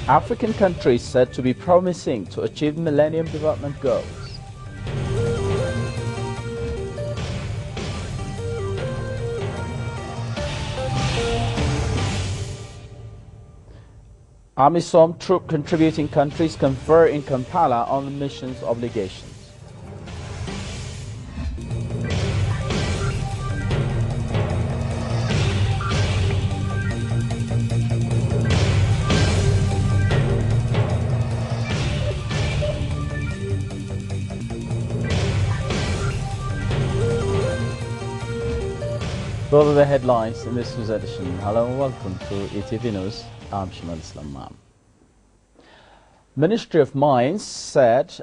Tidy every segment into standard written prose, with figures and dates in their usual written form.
African countries said to be promising to achieve Millennium Development Goals. AMISOM troop contributing countries confer in Kampala on the mission's obligations. Those are the headlines in this news edition. Hello and welcome to ETV News. I'm Shamal Islam. Ministry of Mines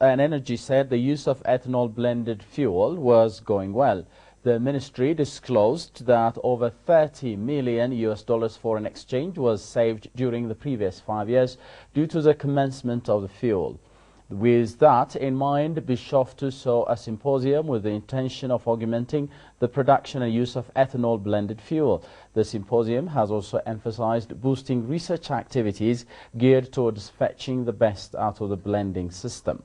and Energy said the use of ethanol blended fuel was going well. The ministry disclosed that over $30 million foreign exchange was saved during the previous 5 years due to the commencement of the fuel. With that in mind, Bishoftu saw a symposium with the intention of augmenting the production and use of ethanol blended fuel. The symposium has also emphasized boosting research activities geared towards fetching the best out of the blending system.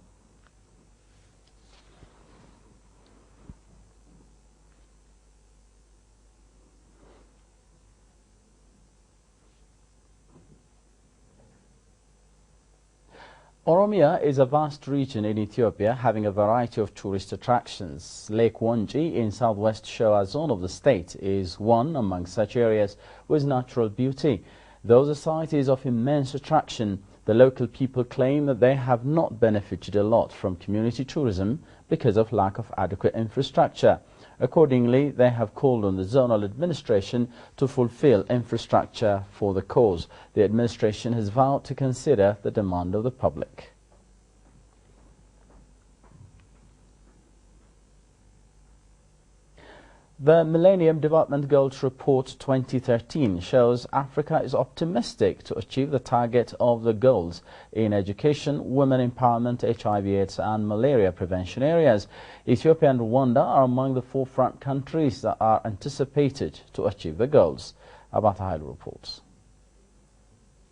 Oromia is a vast region in Ethiopia having a variety of tourist attractions. Lake Wanji in southwest Shoa zone of the state is one among such areas with natural beauty. Though the site is of immense attraction, the local people claim that they have not benefited a lot from community tourism because of lack of adequate infrastructure. Accordingly, they have called on the zonal administration to fulfill infrastructure for the cause. The administration has vowed to consider the demand of the public. The Millennium Development Goals Report 2013 shows Africa is optimistic to achieve the target of the goals in education, women empowerment, HIV/AIDS and malaria prevention areas. Ethiopia and Rwanda are among the forefront countries that are anticipated to achieve the goals. Abatahil reports.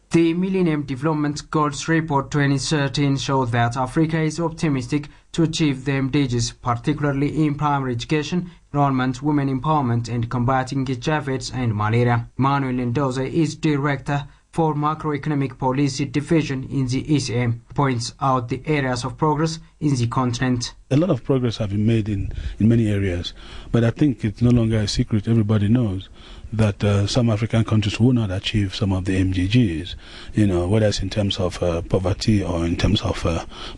The Millennium Development Goals Report 2013 shows that Africa is optimistic to achieve the MDGs, particularly in primary education, enrollment, women empowerment, and combating HIV/AIDS and malaria. Manuel Ndoze is Director for Macroeconomic Policy Division in the ECM, points out the areas of progress in the continent. A lot of progress has been made in many areas, but I think it's no longer a secret. Everybody knows that some African countries will not achieve some of the MDGs, whether it's in terms of poverty or in terms of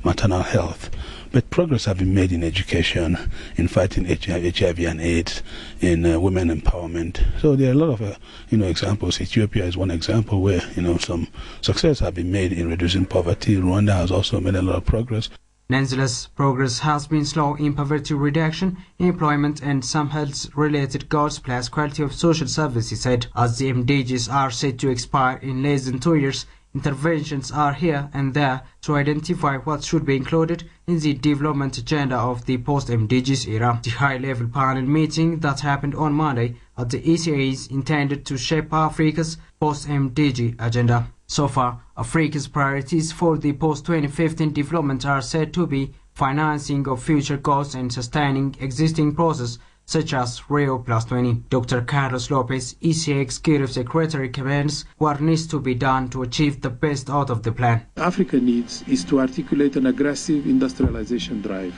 maternal health. But progress has been made in education, in fighting HIV and AIDS, in women empowerment. So there are a lot of examples. Ethiopia is one example where some success has been made in reducing poverty. Rwanda has also made a lot of progress. Nonetheless, progress has been slow in poverty reduction, employment and some health-related goals plus quality of social services, said. As the MDGs are set to expire in less than 2 years, interventions are here and there to identify what should be included in the development agenda of the post-MDGs era. The high-level panel meeting that happened on Monday at the ECA is intended to shape Africa's post-MDG agenda. So far, Africa's priorities for the post-2015 development are said to be financing of future goals and sustaining existing processes such as Rio+20. Dr. Carlos Lopez, ECA Executive Secretary, commends what needs to be done to achieve the best out of the plan. Africa needs is to articulate an aggressive industrialization drive.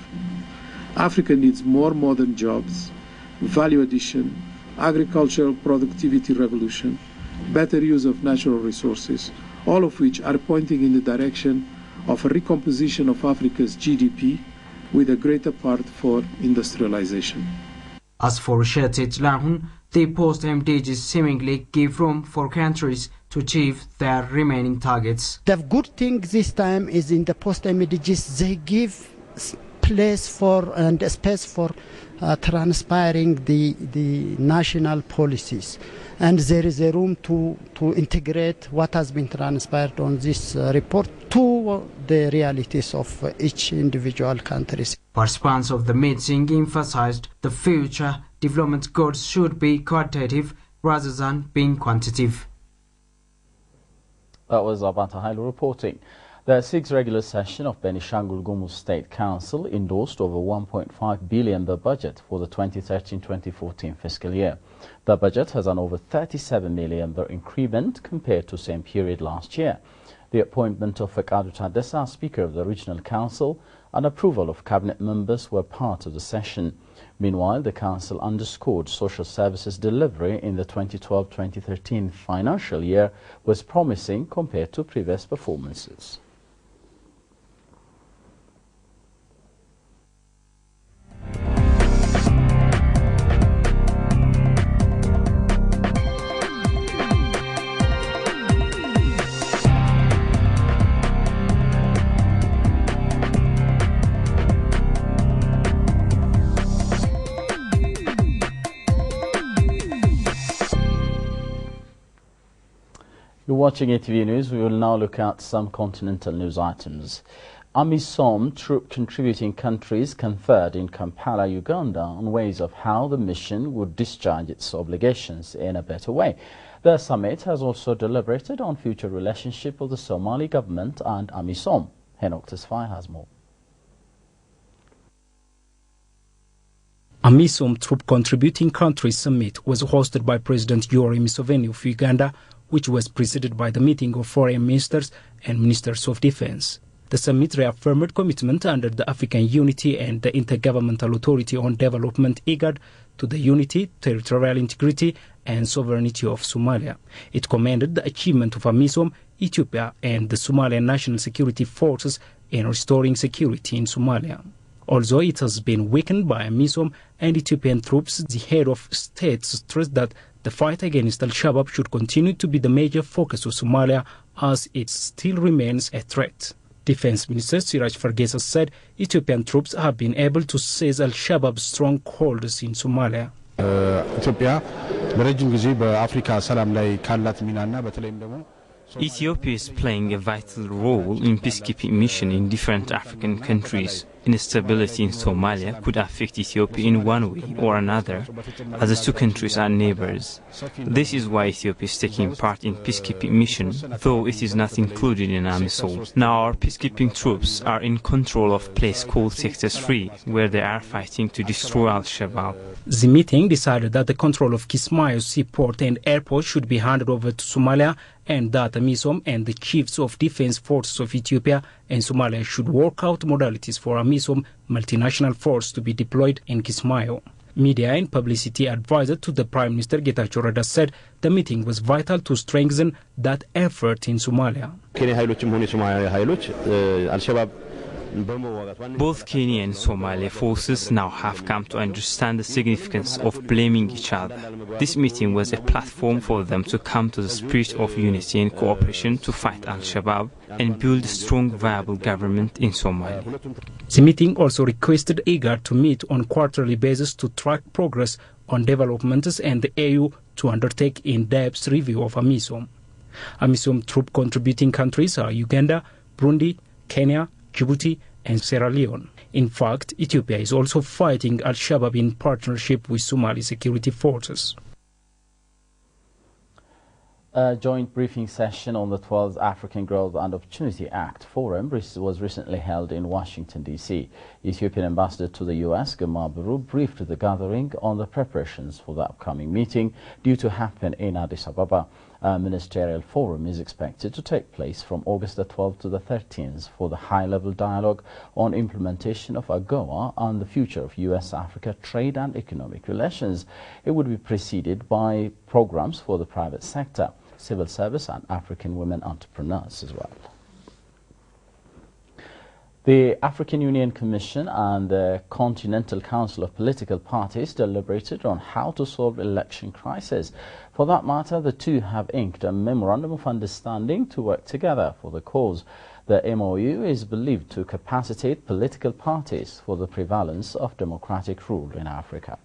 Africa needs more modern jobs, value addition, agricultural productivity revolution, better use of natural resources, all of which are pointing in the direction of a recomposition of Africa's GDP with a greater part for industrialization. As for Shetit Lahun, the post-MDGs seemingly give room for countries to achieve their remaining targets. The good thing this time is in the post-MDGs they give place for and space for transpiring the national policies, and there is a room to integrate what has been transpired on this report to the realities of each individual country. Participants of the meeting emphasized the future development goals should be qualitative rather than being quantitative. That was Abanta Hailu reporting. The sixth regular session of Benishangul Gumuz State Council endorsed over 1.5 billion the budget for the 2013-2014 fiscal year. The budget has an over 37 million the increment compared to same period last year. The appointment of Fekadu Tadessa as Speaker of the Regional Council and approval of cabinet members were part of the session. Meanwhile, the council underscored social services delivery in the 2012-2013 financial year was promising compared to previous performances. You're watching ATV News. We will now look at some continental news items. AMISOM troop contributing countries conferred in Kampala, Uganda on ways of how the mission would discharge its obligations in a better way. The summit has also deliberated on future relationship of the Somali government and AMISOM. Henok Tesfaye has more. AMISOM Troop Contributing Countries Summit was hosted by President Yoweri Museveni of Uganda, which was preceded by the meeting of foreign ministers and ministers of defense. The summit reaffirmed commitment under the African Unity and the Intergovernmental Authority on Development IGAD to the unity, territorial integrity and sovereignty of Somalia. It commended the achievement of AMISOM, Ethiopia and the Somalian National Security Forces in restoring security in Somalia. Although it has been weakened by AMISOM and Ethiopian troops, the head of state stressed that the fight against Al-Shabaab should continue to be the major focus of Somalia as it still remains a threat. Defense Minister Siraj Fargesa said Ethiopian troops have been able to seize Al-Shabaab strongholds in Somalia. Ethiopia is playing a vital role in peacekeeping mission in different African countries. Instability in Somalia could affect Ethiopia in one way or another, as the two countries are neighbors. This is why Ethiopia is taking part in peacekeeping mission, though it is not included in AMISOM. Now our peacekeeping troops are in control of a place called Sector 3, where they are fighting to destroy Al-Shabaab. The meeting decided that the control of Kismayo seaport and airport should be handed over to Somalia, and that AMISOM and the chiefs of defense forces of Ethiopia and Somalia should work out modalities for AMISOM multinational force to be deployed in Kismayo. Media and publicity advisor to the Prime Minister Getachew Reda said the meeting was vital to strengthen that effort in Somalia. Both Kenya and Somalia forces now have come to understand the significance of blaming each other. This meeting was a platform for them to come to the spirit of unity and cooperation to fight Al-Shabaab and build a strong, viable government in Somalia. The meeting also requested IGAD to meet on a quarterly basis to track progress on developments and the AU to undertake in-depth review of AMISOM. AMISOM troop contributing countries are Uganda, Burundi, Kenya, Djibouti and Sierra Leone. In fact, Ethiopia is also fighting Al-Shabaab in partnership with Somali security forces. A joint briefing session on the 12th African Growth and Opportunity Act Forum was recently held in Washington, D.C. Ethiopian ambassador to the U.S., Gemma Baru, briefed the gathering on the preparations for the upcoming meeting due to happen in Addis Ababa. A ministerial forum is expected to take place from August the 12th to the 13th for the high-level dialogue on implementation of AGOA and the future of U.S.-Africa trade and economic relations. It would be preceded by programs for the private sector, civil service and African women entrepreneurs as well. The African Union Commission and the Continental Council of Political Parties deliberated on how to solve election crisis. For that matter, the two have inked a memorandum of understanding to work together for the cause. The MOU is believed to capacitate political parties for the prevalence of democratic rule in Africa.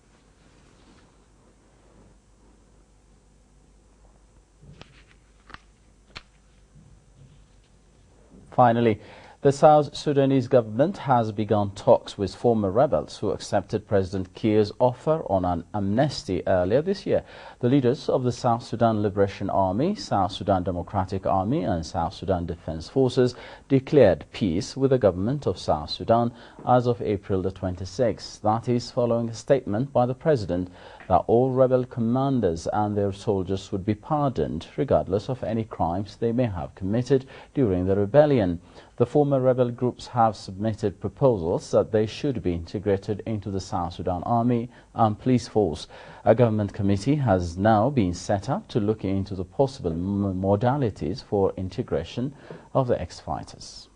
Finally, The South Sudanese government has begun talks with former rebels who accepted President Kiir's offer on an amnesty earlier this year. The leaders of the South Sudan Liberation Army, South Sudan Democratic Army and South Sudan Defense Forces declared peace with the government of South Sudan as of April the 26th. That is following a statement by the president that all rebel commanders and their soldiers would be pardoned regardless of any crimes they may have committed during the rebellion. The former rebel groups have submitted proposals that they should be integrated into the South Sudan Army and Police Force. A government committee has now been set up to look into the possible modalities for integration of the ex-fighters.